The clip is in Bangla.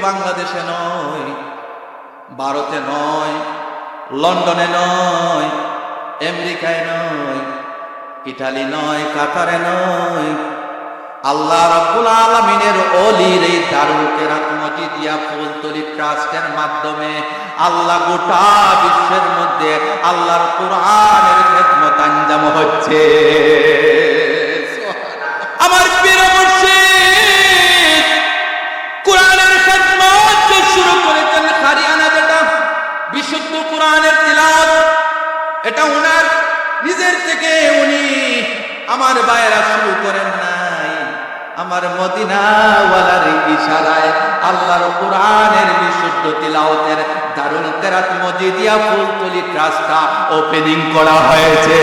বাংলাদেশে নয়, ভারতে নয়, লন্ডনে নয়, আমেরিকায় নয়, ইটালি নয়, কাতারে নয়, আল্লাহ রাব্বুল আলামিনের ওলির এই দারুল কেরাত মজিদিয়া ফুলতলি ট্রাস্টের মাধ্যমে আল্লাহ গোটা বিশ্বের মধ্যে আল্লাহর কোরআনের খেদমত আঞ্জাম হচ্ছে। আমার প্রিয় মুর্শিদ কোরআনের খেদমত শুরু করেছেন হারিয়ানা, যেটা বিশুদ্ধ কোরআনের তিলাওয়াত, এটা ওনার নিজের থেকে উনি আমার ভাইয়েরা শুরু করেন নাই, আমার মদিনাওয়ালার ইশারায় আল্লাহর কোরআনের বিশুদ্ধ তিলাওয়াতের দারুল কেরাত মজিদিয়া ফুলতলি ট্রাস্টটা ওপেনিং করা হয়েছে।